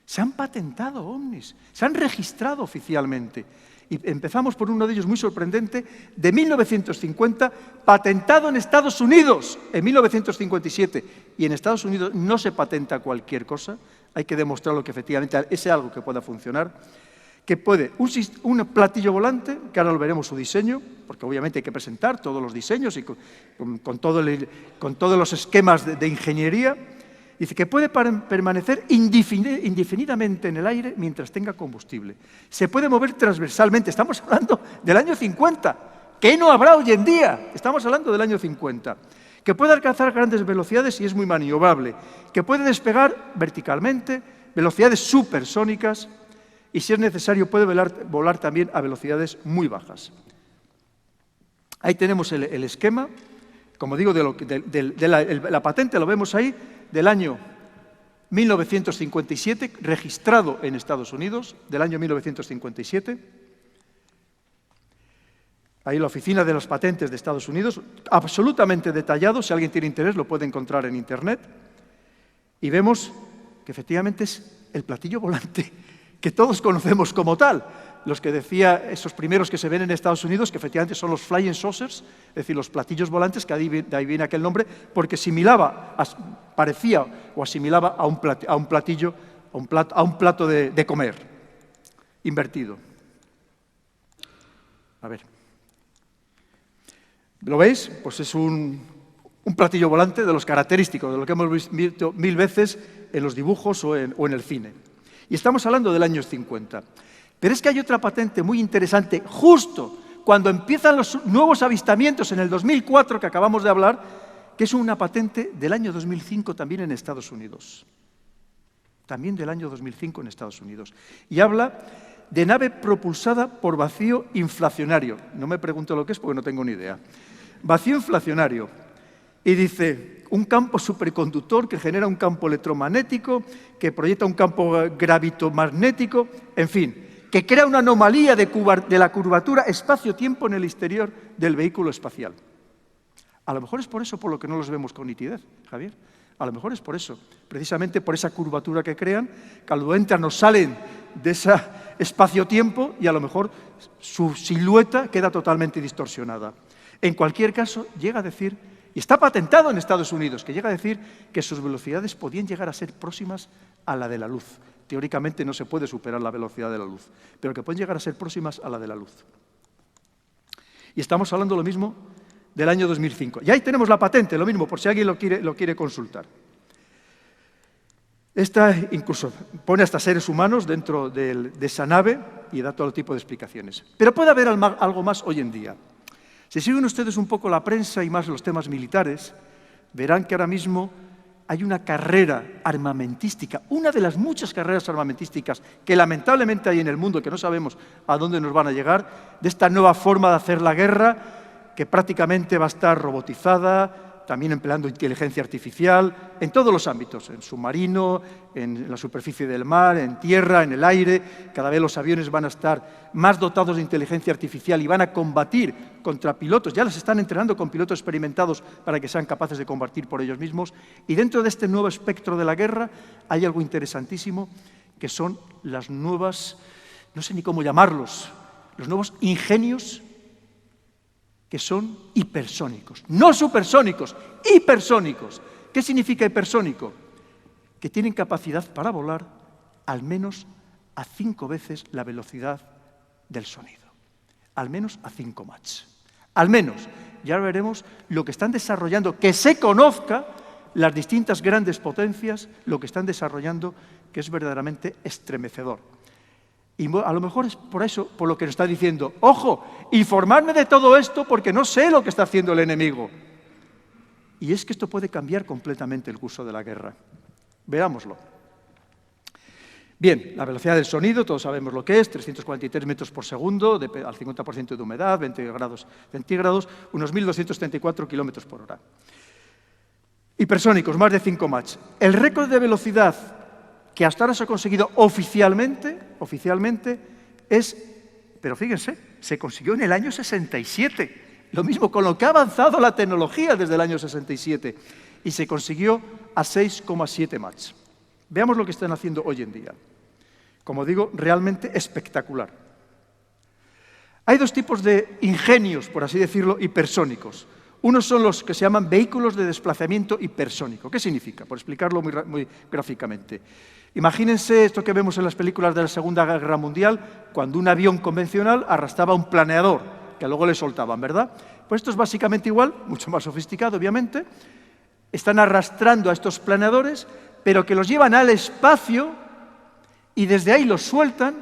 Se han patentado ovnis, se han registrado oficialmente. Y empezamos por uno de ellos muy sorprendente, de 1950, patentado en Estados Unidos, en 1957. Y en Estados Unidos no se patenta cualquier cosa, hay que demostrarlo que efectivamente es algo que pueda funcionar, que puede, un platillo volante, que ahora lo veremos su diseño, porque obviamente hay que presentar todos los diseños y con todos los esquemas de ingeniería. Dice que puede permanecer indefinidamente en el aire mientras tenga combustible. Se puede mover transversalmente. Estamos hablando del año 50. ¿Qué no habrá hoy en día? Estamos hablando del año 50. Que puede alcanzar grandes velocidades y es muy maniobrable. Que puede despegar verticalmente, velocidades supersónicas y, si es necesario, puede volar también a velocidades muy bajas. Ahí tenemos el esquema. Como digo, la patente lo vemos ahí, del año 1957, registrado en Estados Unidos, del año 1957. Ahí la oficina de las patentes de Estados Unidos, absolutamente detallado, si alguien tiene interés lo puede encontrar en Internet. Y vemos que efectivamente es el platillo volante que todos conocemos como tal. Los que decía, esos primeros que se ven en Estados Unidos, que efectivamente son los flying saucers, es decir, los platillos volantes, que de ahí viene aquel nombre, porque parecía o asimilaba a un plato de comer, invertido. A ver. ¿Lo veis? Pues es un platillo volante de los característicos, de lo que hemos visto 1000 veces en los dibujos o en el cine. Y estamos hablando del año 50. Pero es que hay otra patente muy interesante, justo cuando empiezan los nuevos avistamientos en el 2004, que acabamos de hablar, que es una patente del año 2005 también en Estados Unidos. También del año 2005 en Estados Unidos. Y habla de nave propulsada por vacío inflacionario. No me pregunto lo que es porque no tengo ni idea. Vacío inflacionario. Y dice, un campo superconductor que genera un campo electromagnético, que proyecta un campo gravitomagnético, en fin, que crea una anomalía de la curvatura espacio-tiempo en el exterior del vehículo espacial. A lo mejor es por eso por lo que no los vemos con nitidez, Javier. A lo mejor es por eso, precisamente por esa curvatura que crean, que al entran nos salen de ese espacio-tiempo y a lo mejor su silueta queda totalmente distorsionada. En cualquier caso, llega a decir, y está patentado en Estados Unidos, que llega a decir que sus velocidades podían llegar a ser próximas a la de la luz. Teóricamente no se puede superar la velocidad de la luz, pero que pueden llegar a ser próximas a la de la luz. Y estamos hablando lo mismo del año 2005. Y ahí tenemos la patente, lo mismo, por si alguien lo quiere consultar. Esta incluso pone hasta seres humanos dentro de esa nave y da todo tipo de explicaciones. Pero puede haber algo más hoy en día. Si siguen ustedes un poco la prensa y más los temas militares, verán que ahora mismo hay una carrera armamentística, una de las muchas carreras armamentísticas que lamentablemente hay en el mundo, que no sabemos a dónde nos van a llegar, de esta nueva forma de hacer la guerra, que prácticamente va a estar robotizada, también empleando inteligencia artificial, en todos los ámbitos, en submarino, en la superficie del mar, en tierra, en el aire. Cada vez los aviones van a estar más dotados de inteligencia artificial y van a combatir contra pilotos. Ya les están entrenando con pilotos experimentados para que sean capaces de combatir por ellos mismos. Y dentro de este nuevo espectro de la guerra hay algo interesantísimo, que son las nuevas, no sé ni cómo llamarlos, los nuevos ingenios que son hipersónicos, no supersónicos, hipersónicos. ¿Qué significa hipersónico? Que tienen capacidad para volar al menos a 5 veces la velocidad del sonido. Al menos a 5 Mach. Al menos. Ya veremos lo que están desarrollando, que se conozca las distintas grandes potencias, lo que están desarrollando, que es verdaderamente estremecedor. Y a lo mejor es por eso, por lo que nos está diciendo, ojo, informarme de todo esto porque no sé lo que está haciendo el enemigo. Y es que esto puede cambiar completamente el curso de la guerra. Veámoslo. Bien, la velocidad del sonido, todos sabemos lo que es, 343 metros por segundo, al 50% de humedad, 20 grados centígrados, unos 1.234 kilómetros por hora. Hipersónicos, más de 5 Mach. El récord de velocidad que hasta ahora se ha conseguido oficialmente es, pero fíjense, se consiguió en el año 67. Lo mismo, con lo que ha avanzado la tecnología desde el año 67. Y se consiguió a 6,7 Mach. Veamos lo que están haciendo hoy en día. Como digo, realmente espectacular. Hay dos tipos de ingenios, por así decirlo, hipersónicos. Unos son los que se llaman vehículos de desplazamiento hipersónico. ¿Qué significa? Por explicarlo muy gráficamente. Imagínense esto que vemos en las películas de la Segunda Guerra Mundial, cuando un avión convencional arrastraba un planeador, que luego le soltaban, ¿verdad? Pues esto es básicamente igual, mucho más sofisticado, obviamente. Están arrastrando a estos planeadores, pero que los llevan al espacio y desde ahí los sueltan,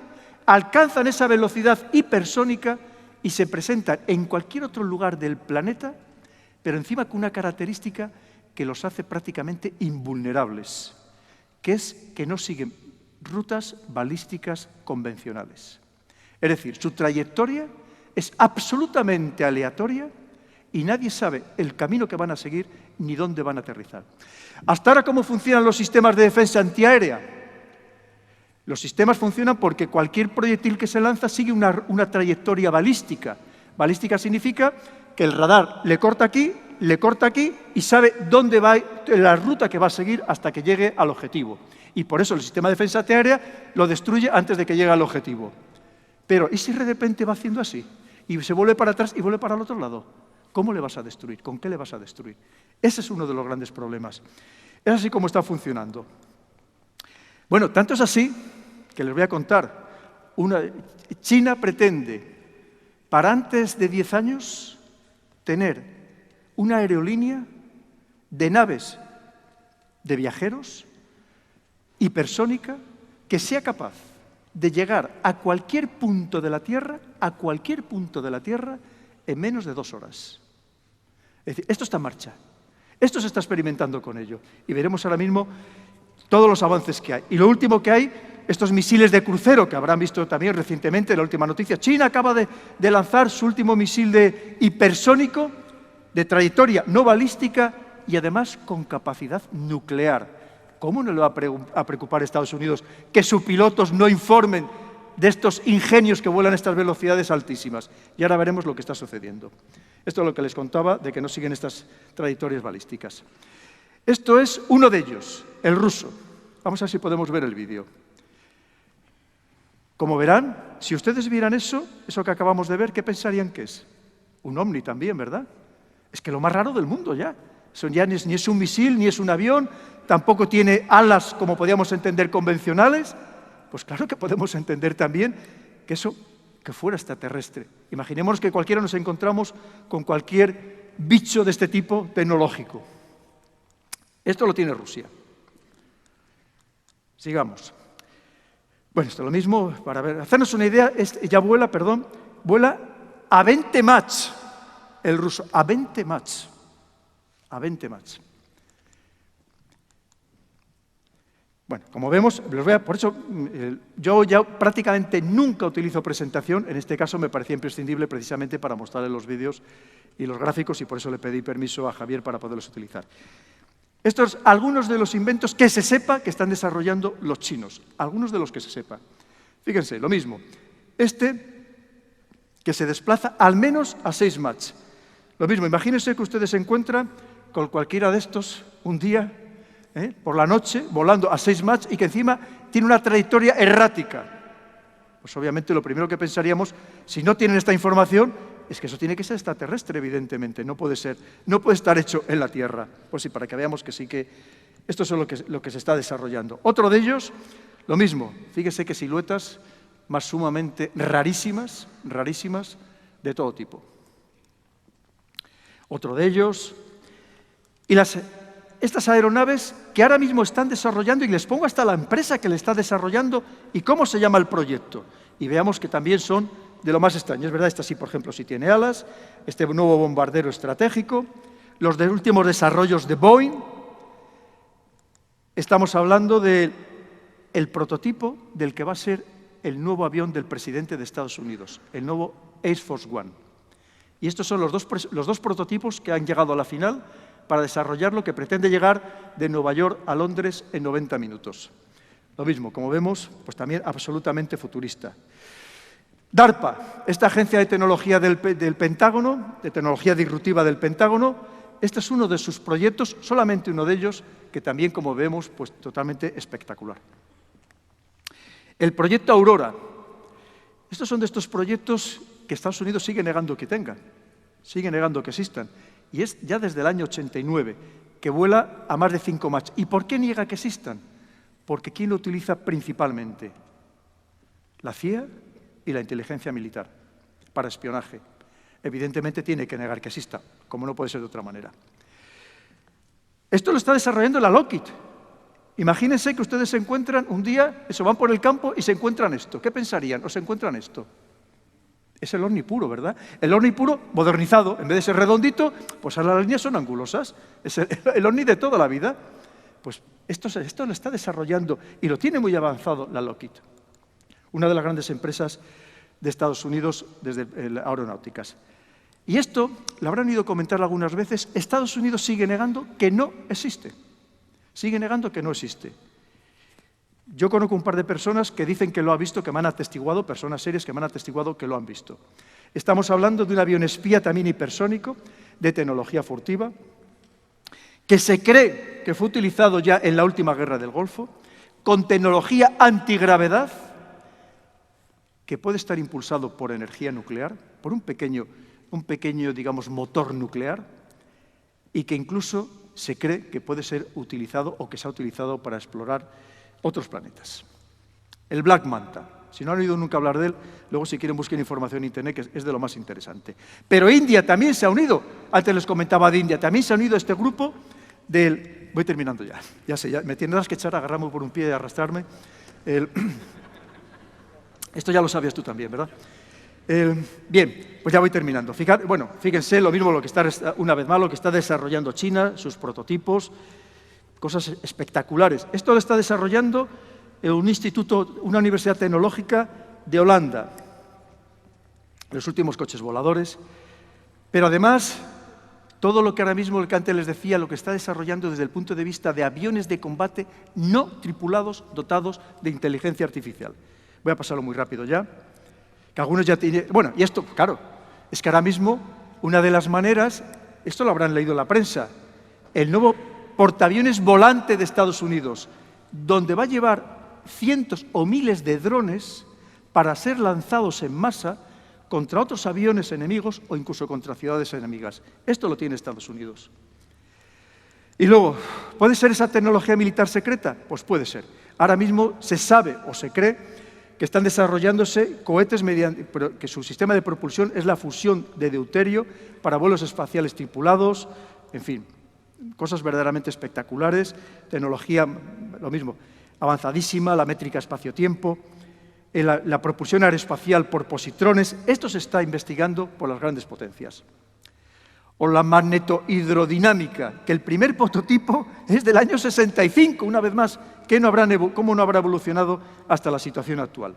alcanzan esa velocidad hipersónica y se presentan en cualquier otro lugar del planeta, pero encima con una característica que los hace prácticamente invulnerables, que es que no siguen rutas balísticas convencionales. Es decir, su trayectoria es absolutamente aleatoria y nadie sabe el camino que van a seguir ni dónde van a aterrizar. Hasta ahora, ¿cómo funcionan los sistemas de defensa antiaérea? Los sistemas funcionan porque cualquier proyectil que se lanza sigue una trayectoria balística. Balística significa que el radar le corta aquí y sabe dónde va la ruta que va a seguir hasta que llegue al objetivo. Y por eso el sistema de defensa antiaérea lo destruye antes de que llegue al objetivo. Pero, ¿y si de repente va haciendo así? Y se vuelve para atrás y vuelve para el otro lado. ¿Cómo le vas a destruir? ¿Con qué le vas a destruir? Ese es uno de los grandes problemas. Es así como está funcionando. Bueno, tanto es así que les voy a contar. China pretende, para antes de 10 años, tener una aerolínea de naves de viajeros hipersónica que sea capaz de llegar a cualquier punto de la Tierra, en menos de 2 horas. Es decir, esto está en marcha. Esto se está experimentando con ello. Y veremos ahora mismo todos los avances que hay. Y lo último que hay, estos misiles de crucero, que habrán visto también recientemente, la última noticia. China acaba de lanzar su último misil de hipersónico, de trayectoria no balística y además con capacidad nuclear. ¿Cómo no le va a preocupar a Estados Unidos que sus pilotos no informen de estos ingenios que vuelan a estas velocidades altísimas? Y ahora veremos lo que está sucediendo. Esto es lo que les contaba de que no siguen estas trayectorias balísticas. Esto es uno de ellos, el ruso. Vamos a ver si podemos ver el vídeo. Como verán, si ustedes vieran eso que acabamos de ver, ¿qué pensarían que es? Un ovni también, ¿verdad? Es que lo más raro del mundo ya. Eso ya ni es un misil, ni es un avión, tampoco tiene alas como podíamos entender convencionales. Pues claro que podemos entender también que eso que fuera extraterrestre. Imaginémonos que cualquiera nos encontramos con cualquier bicho de este tipo tecnológico. Esto lo tiene Rusia. Sigamos. Bueno, esto es lo mismo, para hacernos una idea, ya vuela a 20 Mach el ruso, a 20 Mach. A 20 Mach. Bueno, como vemos, por eso yo ya prácticamente nunca utilizo presentación, en este caso me parecía imprescindible precisamente para mostrarles los vídeos y los gráficos y por eso le pedí permiso a Javier para poderlos utilizar. Estos algunos de los inventos que se sepa que están desarrollando los chinos, algunos de los que se sepa. Fíjense, lo mismo, que se desplaza al menos a 6 Mach. Lo mismo, imagínense que ustedes se encuentran con cualquiera de estos un día, por la noche, volando a 6 Mach y que encima tiene una trayectoria errática. Pues obviamente lo primero que pensaríamos, si no tienen esta información, es que eso tiene que ser extraterrestre, evidentemente, no puede estar hecho en la Tierra. Pues sí, para que veamos que sí que esto es lo que se está desarrollando. Otro de ellos, lo mismo, fíjese que siluetas más sumamente rarísimas de todo tipo. Otro de ellos, y estas aeronaves que ahora mismo están desarrollando, y les pongo hasta la empresa que le está desarrollando y cómo se llama el proyecto. Y veamos que también son de lo más extraño. Es verdad, esta sí, por ejemplo, sí tiene alas, este nuevo bombardero estratégico, los últimos desarrollos de Boeing. Estamos hablando de el prototipo del que va a ser el nuevo avión del presidente de Estados Unidos, el nuevo Air Force One. Y estos son los dos prototipos que han llegado a la final para desarrollar lo que pretende llegar de Nueva York a Londres en 90 minutos. Lo mismo, como vemos, pues también absolutamente futurista. DARPA, esta agencia de tecnología del Pentágono, de tecnología disruptiva del Pentágono, este es uno de sus proyectos, solamente uno de ellos, que también, como vemos, pues totalmente espectacular. El proyecto Aurora. Estos son de estos proyectos que Estados Unidos sigue negando que tengan, sigue negando que existan. Y es ya desde el año 89, que vuela a más de 5 Mach. ¿Y por qué niega que existan? Porque ¿quién lo utiliza principalmente? La CIA y la inteligencia militar, para espionaje. Evidentemente tiene que negar que exista, como no puede ser de otra manera. Esto lo está desarrollando la Lockheed. Imagínense que ustedes se encuentran un día, van por el campo y se encuentran esto. ¿Qué pensarían? ¿O se encuentran esto? Es el OVNI puro, ¿verdad? El OVNI puro, modernizado, en vez de ser redondito, pues ahora las líneas son angulosas. Es el OVNI de toda la vida. Pues esto lo está desarrollando y lo tiene muy avanzado la Lockheed, una de las grandes empresas de Estados Unidos desde aeronáuticas. Y esto, lo habrán oído comentar algunas veces, Estados Unidos sigue negando que no existe. Sigue negando que no existe. Yo conozco un par de personas que dicen que lo han visto, que me han atestiguado, personas serias que me han atestiguado que lo han visto. Estamos hablando de un avión espía también hipersónico, de tecnología furtiva, que se cree que fue utilizado ya en la última guerra del Golfo, con tecnología antigravedad, que puede estar impulsado por energía nuclear, por un pequeño, digamos, motor nuclear, y que incluso se cree que puede ser utilizado o que se ha utilizado para explorar otros planetas. El Black Manta. Si no han oído nunca hablar de él, luego si quieren busquen información en Internet, que es de lo más interesante. Pero India también se ha unido, antes les comentaba de India, también se ha unido a este grupo del... Voy terminando ya sé, ya me tendrás que echar, agarrarme por un pie y arrastrarme. Esto ya lo sabías tú también, ¿verdad? Bien, pues ya voy terminando. Fíjense lo mismo, una vez más, lo que está desarrollando China, sus prototipos, cosas espectaculares. Esto lo está desarrollando una universidad tecnológica de Holanda, los últimos coches voladores, pero además todo lo que ahora mismo el que antes les decía, lo que está desarrollando desde el punto de vista de aviones de combate no tripulados, dotados de inteligencia artificial. Voy a pasarlo muy rápido ya, que algunos ya tienen... Bueno, y esto, claro, es que ahora mismo una de las maneras, esto lo habrán leído en la prensa, el nuevo portaaviones volante de Estados Unidos, donde va a llevar cientos o miles de drones para ser lanzados en masa contra otros aviones enemigos o incluso contra ciudades enemigas. Esto lo tiene Estados Unidos. Y luego, ¿puede ser esa tecnología militar secreta? Pues puede ser. Ahora mismo se sabe o se cree que están desarrollándose cohetes que su sistema de propulsión es la fusión de deuterio para vuelos espaciales tripulados, en fin, cosas verdaderamente espectaculares, tecnología, lo mismo, avanzadísima, la métrica espacio-tiempo, la propulsión aeroespacial por positrones. Esto se está investigando por las grandes potencias. O la magnetohidrodinámica, que el primer prototipo es del año 65, una vez más, ¿cómo no habrá evolucionado hasta la situación actual?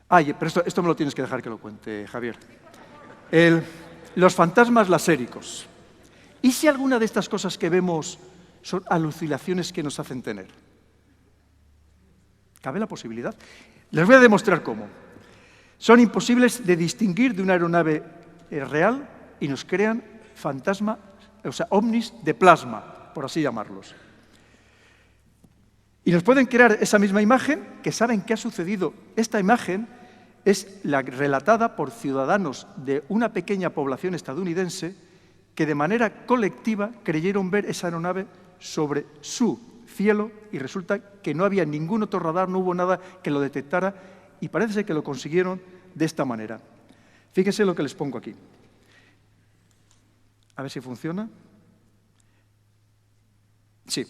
Pero esto me lo tienes que dejar que lo cuente, Javier. Los fantasmas laséricos. ¿Y si alguna de estas cosas que vemos son alucinaciones que nos hacen tener? ¿Cabe la posibilidad? Les voy a demostrar cómo. Son imposibles de distinguir de una aeronave real y nos crean fantasmas, o sea, ovnis de plasma, por así llamarlos. Y nos pueden crear esa misma imagen, que saben qué ha sucedido. Esta imagen es la relatada por ciudadanos de una pequeña población estadounidense que de manera colectiva creyeron ver esa aeronave sobre su cielo y resulta que no había ningún otro radar, no hubo nada que lo detectara y parece ser que lo consiguieron de esta manera. Fíjense lo que les pongo aquí. A ver si funciona. Sí.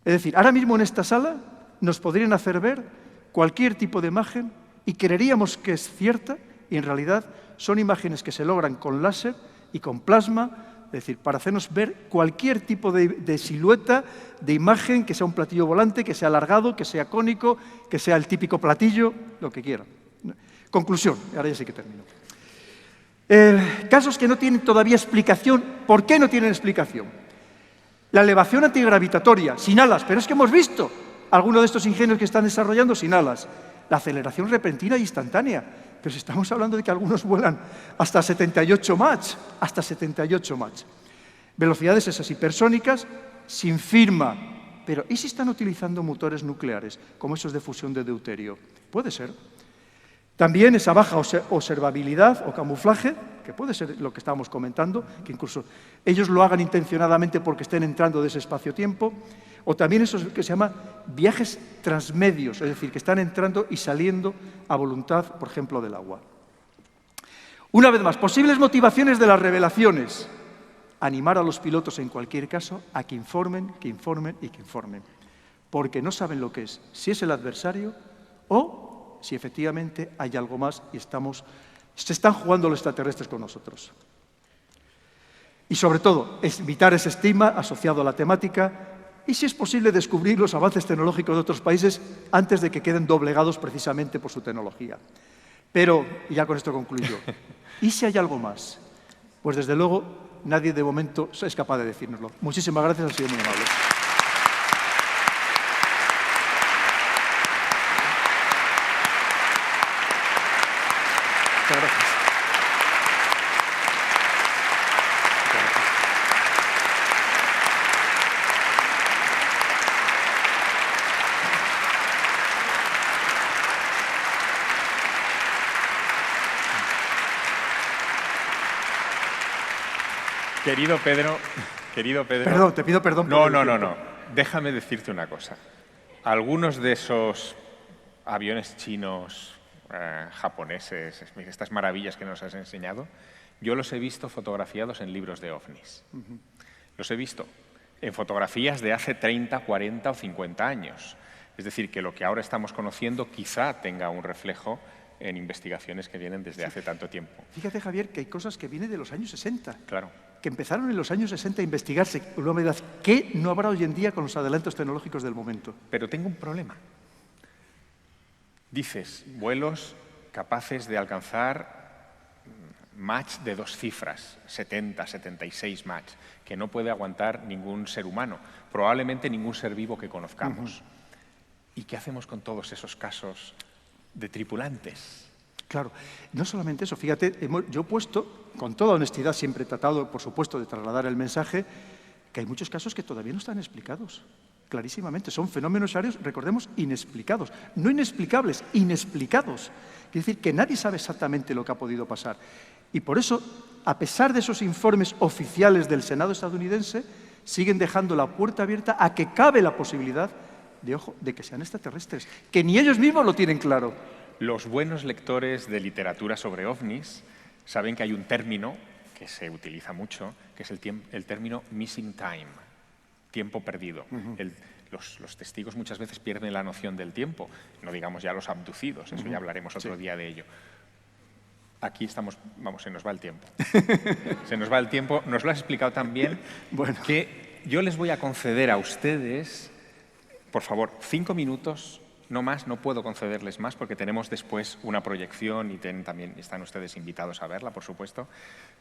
Es decir, ahora mismo en esta sala nos podrían hacer ver cualquier tipo de imagen y creeríamos que es cierta y en realidad son imágenes que se logran con láser y con plasma es decir, para hacernos ver cualquier tipo de silueta, de imagen, que sea un platillo volante, que sea alargado, que sea cónico, que sea el típico platillo, lo que quieran. Conclusión, ahora ya sí que termino. Casos que no tienen todavía explicación. ¿Por qué no tienen explicación? La elevación antigravitatoria, sin alas, pero es que hemos visto algunos de estos ingenios que están desarrollando sin alas. La aceleración repentina e instantánea, pero si estamos hablando de que algunos vuelan hasta 78 Mach, hasta 78 Mach. Velocidades esas hipersónicas, sin firma. Pero, ¿y si están utilizando motores nucleares, como esos de fusión de deuterio? Puede ser. También esa baja observabilidad o camuflaje, que puede ser lo que estábamos comentando, que incluso ellos lo hagan intencionadamente porque estén entrando de ese espacio-tiempo, o también eso que se llama viajes transmedios, es decir, que están entrando y saliendo a voluntad, por ejemplo, del agua. Una vez más, posibles motivaciones de las revelaciones. Animar a los pilotos, en cualquier caso, a que informen, que informen y que informen, porque no saben lo que es, si es el adversario o si efectivamente hay algo más y se están jugando los extraterrestres con nosotros. Y sobre todo, evitar ese estigma asociado a la temática y, si es posible, descubrir los avances tecnológicos de otros países antes de que queden doblegados precisamente por su tecnología. Pero, y ya con esto concluyo, ¿y si hay algo más? Pues desde luego nadie de momento es capaz de decírnoslo. Muchísimas gracias, han sido muy amables. Muchas gracias. Querido Pedro. Perdón, te pido perdón. No. Déjame decirte una cosa. Algunos de esos aviones chinos, japoneses, estas maravillas que nos has enseñado, yo los he visto fotografiados en libros de ovnis. Los he visto en fotografías de hace 30, 40 o 50 años. Es decir, que lo que ahora estamos conociendo quizá tenga un reflejo en investigaciones que vienen desde hace tanto tiempo. Fíjate, Javier, que hay cosas que vienen de los años 60. Claro. Que empezaron en los años 60 a investigarse. ¿Qué no habrá hoy en día con los adelantos tecnológicos del momento? Pero tengo un problema. Dices, vuelos capaces de alcanzar Mach de 2 cifras, 70, 76 Mach, que no puede aguantar ningún ser humano, probablemente ningún ser vivo que conozcamos. ¿Y qué hacemos con todos esos casos de tripulantes? Claro, no solamente eso, fíjate, yo he puesto, con toda honestidad, siempre he tratado, por supuesto, de trasladar el mensaje, que hay muchos casos que todavía no están explicados, clarísimamente. Son fenómenos aéreos, recordemos, inexplicados. No inexplicables, inexplicados. Quiere decir que nadie sabe exactamente lo que ha podido pasar. Y por eso, a pesar de esos informes oficiales del Senado estadounidense, siguen dejando la puerta abierta a que cabe la posibilidad de que sean extraterrestres, que ni ellos mismos lo tienen claro. Los buenos lectores de literatura sobre ovnis saben que hay un término que se utiliza mucho, que es el término missing time, tiempo perdido. Los testigos muchas veces pierden la noción del tiempo, no digamos ya los abducidos, eso ya hablaremos otro día de ello. Aquí estamos, vamos, se nos va el tiempo. Se nos va el tiempo. Nos lo has explicado tan bien que yo les voy a conceder a ustedes, por favor, 5 minutos, no más, no puedo concederles más porque tenemos después una proyección y también están ustedes invitados a verla, por supuesto.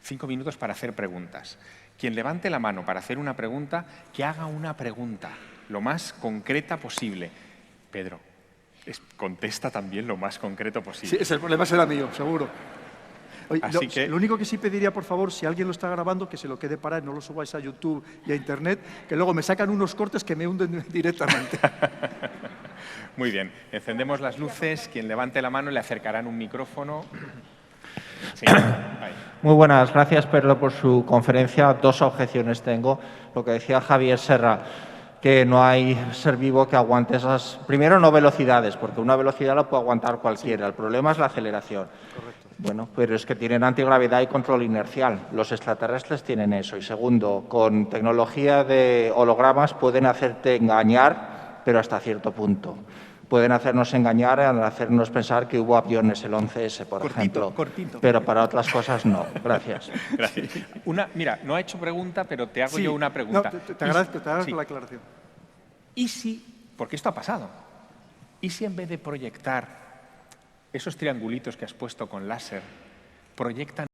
5 minutos para hacer preguntas. Quien levante la mano para hacer una pregunta, que haga una pregunta lo más concreta posible. Pedro, contesta también lo más concreto posible. Sí, el problema será mío, seguro. Oye, Lo único que sí pediría, por favor, si alguien lo está grabando, que se lo quede para él, no lo subáis a YouTube y a Internet, que luego me sacan unos cortes que me hunden directamente. Muy bien, encendemos las luces, quien levante la mano le acercarán un micrófono. Sí, ahí. Muy buenas, gracias Pedro por su conferencia. 2 objeciones tengo. Lo que decía Javier Serra, que no hay ser vivo que aguante esas, primero no velocidades, porque una velocidad la puede aguantar cualquiera, el problema es la aceleración. Correcto. Bueno, pero es que tienen antigravedad y control inercial. Los extraterrestres tienen eso. Y segundo, con tecnología de hologramas pueden hacerte engañar, pero hasta cierto punto. pueden hacernos engañar, hacernos pensar que hubo aviones el 11S, por ejemplo. Cortito. Pero para otras cosas no. Gracias. Gracias. Mira, no ha hecho pregunta, pero te hago yo una No, pregunta. te agradezco Sí. la aclaración. ¿Y si, porque esto ha pasado, y si en vez de proyectar esos triangulitos que has puesto con láser, proyectan